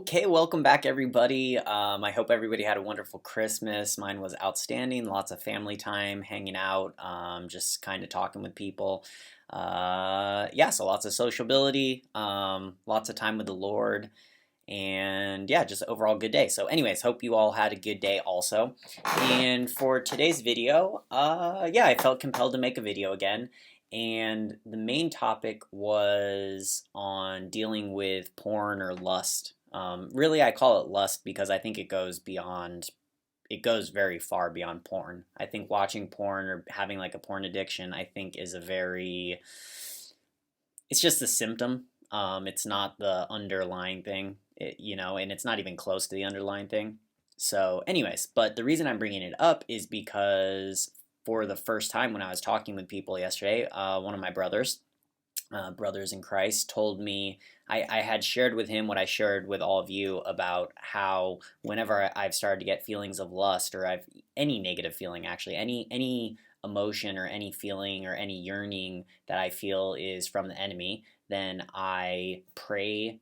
Okay, welcome back, everybody. I hope everybody had a wonderful Christmas. Mine was outstanding. Lots of family time, hanging out, just kind of talking with people. Yeah, so lots of sociability, lots of time with the Lord, and yeah, just overall good day. So, anyways, hope you all had a good day also. And for today's video, yeah, I felt compelled to make a video again. And the main topic was on dealing with porn or lust. Really, I call it lust because I think it goes very far beyond porn. I think watching porn or having like a porn addiction, I think it's just a symptom. It's not the underlying thing, and it's not even close to the underlying thing. So, anyways, but the reason I'm bringing it up is because for the first time when I was talking with people yesterday, one of my brothers in Christ, told me I had shared with him what I shared with all of you about how whenever I've started to get feelings of lust or I've any negative feeling actually, any emotion or any feeling or any yearning that I feel is from the enemy, then I pray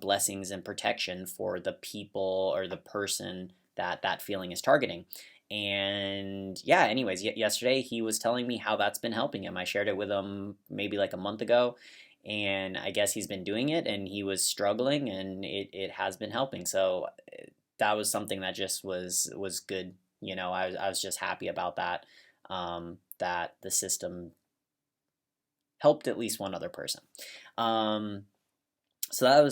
blessings and protection for the people or the person that feeling is targeting. And yeah, anyways, yesterday he was telling me how that's been helping him. I shared it with him maybe like a month ago, and I guess he's been doing it and he was struggling and it has been helping. So that was something that just was good. I was just happy about that, that the system helped at least one other person. Um, so that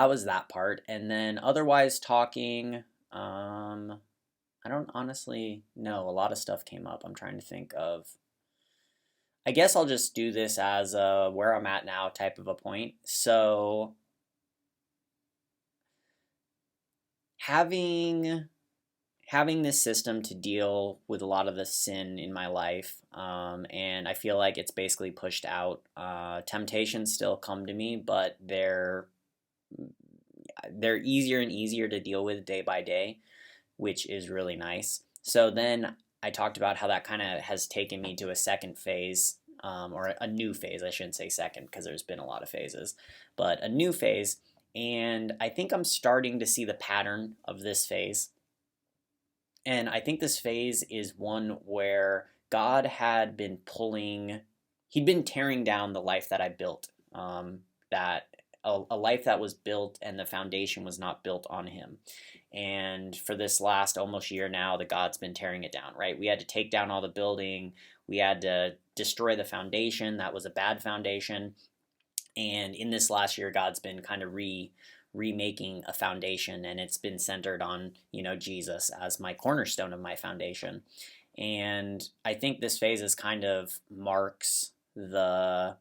was that part. And then otherwise talking, I don't honestly know. A lot of stuff came up. I'm trying to think of. I guess I'll just do this as a where I'm at now type of a point. So having having this system to deal with a lot of the sin in my life, and I feel like it's basically pushed out. Temptations still come to me, but they're easier and easier to deal with day by day, which is really nice. So then I talked about how that kind of has taken me to a second phase, or a new phase. I shouldn't say second because there's been a lot of phases, but a new phase. And I think I'm starting to see the pattern of this phase. And I think this phase is one where God had been he'd been tearing down the life that I built, that a life that was built and the foundation was not built on him. And for this last almost year now, the God's been tearing it down, right? We had to take down all the building. We had to destroy the foundation. That was a bad foundation. And in this last year, God's been kind of remaking a foundation, and it's been centered on, Jesus as my cornerstone of my foundation. And I think this phase is kind of marks the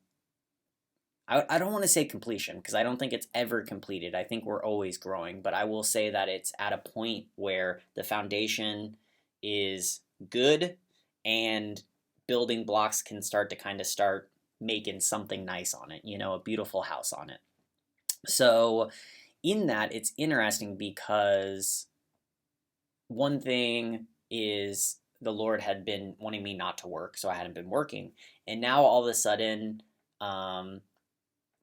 I don't want to say completion because I don't think it's ever completed. I think we're always growing, but I will say that it's at a point where the foundation is good and building blocks can start making something nice on it, a beautiful house on it. So in that, it's interesting because one thing is the Lord had been wanting me not to work, so I hadn't been working. And now all of a sudden,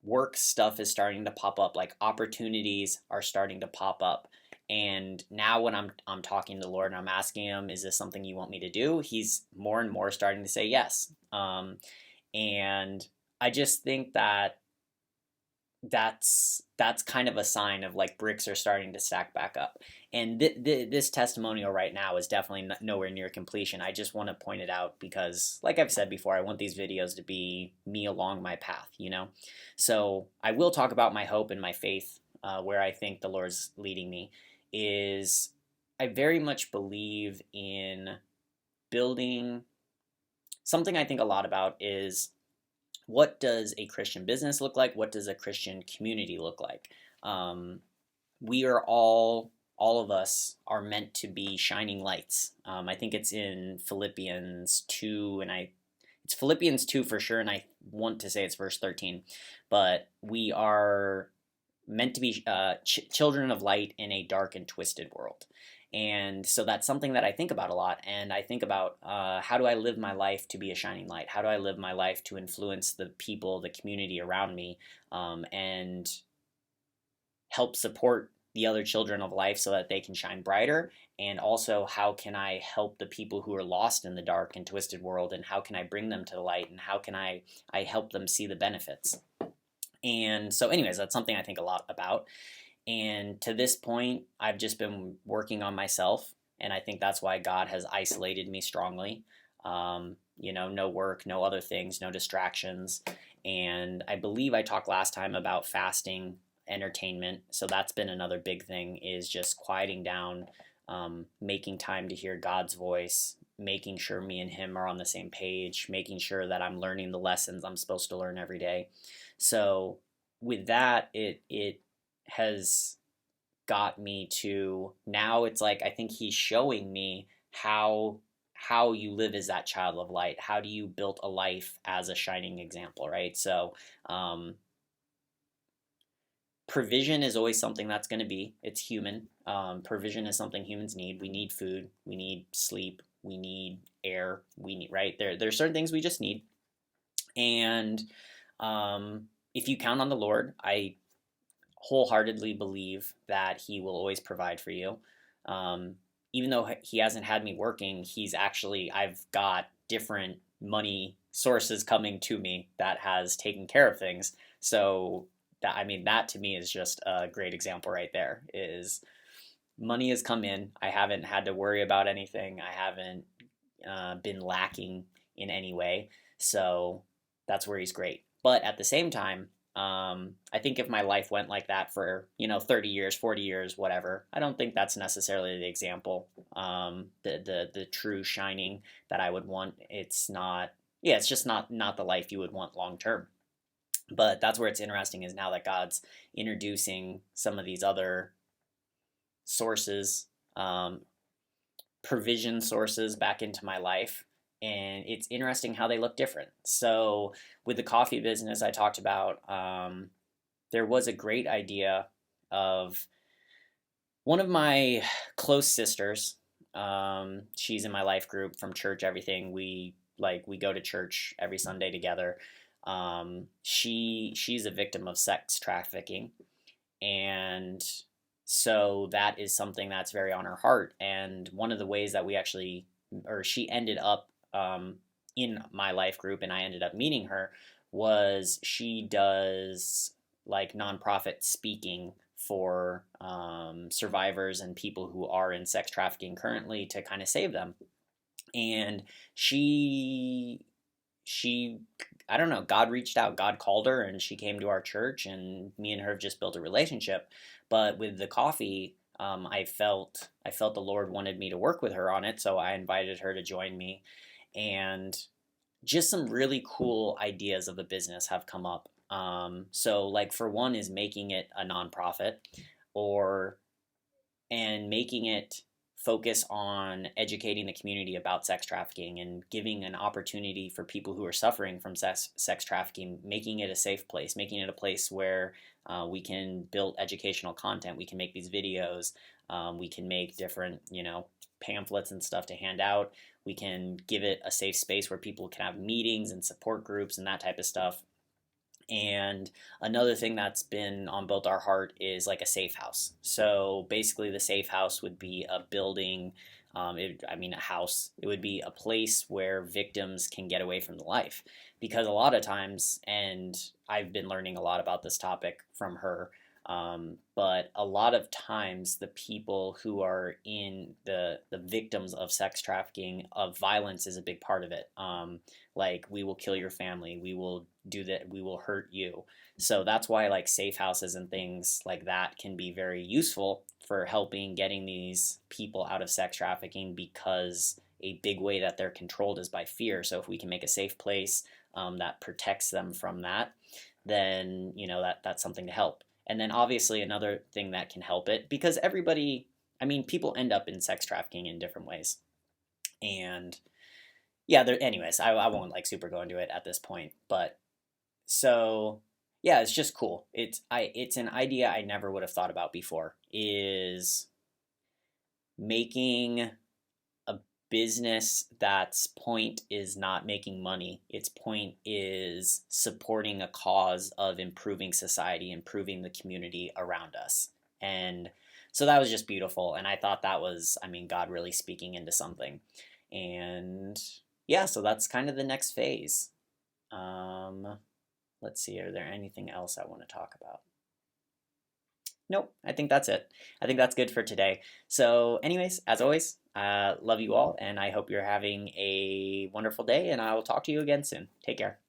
work stuff is starting to pop up, like opportunities are starting to pop up. And now when I'm talking to the Lord and I'm asking him, is this something you want me to do? He's more and more starting to say yes. And I just think that that's kind of a sign of like bricks are starting to stack back up. And this testimonial right now is definitely nowhere near completion. I just want to point it out because, like I've said before, I want these videos to be me along my path. So I will talk about my hope and my faith, where I think the Lord's leading me. Is I very much believe in building something I think a lot about is what does a Christian business look like? What does a Christian community look like? We are all of us are meant to be shining lights. I think it's in Philippians 2, it's Philippians 2 for sure, and I want to say it's verse 13. But we are meant to be children of light in a dark and twisted world. And so that's something that I think about a lot. And I think about how do I live my life to be a shining light? How do I live my life to influence the people, the community around me, and help support the other children of life so that they can shine brighter? And also, how can I help the people who are lost in the dark and twisted world? And how can I bring them to the light? And how can I help them see the benefits? And so, anyways, that's something I think a lot about. And to this point, I've just been working on myself. And I think that's why God has isolated me strongly. No work, no other things, no distractions. And I believe I talked last time about fasting, entertainment. So that's been another big thing, is just quieting down, making time to hear God's voice, making sure me and Him are on the same page, making sure that I'm learning the lessons I'm supposed to learn every day. So with that, it has got me to now. It's like I think He's showing me how you live as that child of light. How do you build a life as a shining example, right? So provision is always something that's going to be, it's human. Provision is something humans need. We need food, we need sleep, we need air, we need, right? There's certain things we just need. And if you count on the Lord, I wholeheartedly believe that He will always provide for you. Even though He hasn't had me working, I've got different money sources coming to me that has taken care of things. So that to me is just a great example right there. Is money has come in. I haven't had to worry about anything. I haven't been lacking in any way. So that's where He's great. But at the same time, I think if my life went like that for 30 years, 40 years, whatever, I don't think that's necessarily the example, the true shining that I would want. It's not, yeah, it's just not the life you would want long term. But that's where it's interesting, is now that God's introducing some of these other sources, provision sources back into my life. And it's interesting how they look different. So with the coffee business I talked about, there was a great idea of one of my close sisters. She's in my life group from church, everything. We go to church every Sunday together. She's a victim of sex trafficking, and so that is something that's very on her heart. And one of the ways that she ended up in my life group, and I ended up meeting her, was she does like nonprofit speaking for survivors and people who are in sex trafficking currently, to kind of save them. And she I don't know, God reached out, God called her, and she came to our church, and me and her have just built a relationship. But with the coffee, I felt the Lord wanted me to work with her on it, so I invited her to join me. And just some really cool ideas of a business have come up. So like, for one, is making it a nonprofit, and making it focus on educating the community about sex trafficking and giving an opportunity for people who are suffering from sex trafficking, making it a safe place, making it a place where we can build educational content. We can make these videos. We can make different, pamphlets and stuff to hand out. We can give it a safe space where people can have meetings and support groups and that type of stuff. And another thing that's been on both our heart is like a safe house. So basically, the safe house would be a building, a house. It would be a place where victims can get away from the life. Because a lot of times, and I've been learning a lot about this topic from her, but a lot of times the people who are in the victims of sex trafficking, of violence, is a big part of it. Like, we will kill your family, we will do that, we will hurt you. So that's why like safe houses and things like that can be very useful for helping getting these people out of sex trafficking, because a big way that they're controlled is by fear. So if we can make a safe place that protects them from that, then that's something to help. And then obviously another thing that can help it, because people end up in sex trafficking in different ways. And yeah, anyways, I won't like super go into it at this point, but so yeah, it's just cool. It's an idea I never would have thought about before, is making a business that's point is not making money. Its point is supporting a cause of improving society, improving the community around us. And So that was just beautiful, and I thought that was, I mean, God really speaking into something. And yeah, so that's kind of the next phase. Um, let's see, are there anything else I want to talk about? Nope, I think that's it. I think that's good for today. So, anyways, as always, love you all, and I hope you're having a wonderful day, and I will talk to you again soon. Take care.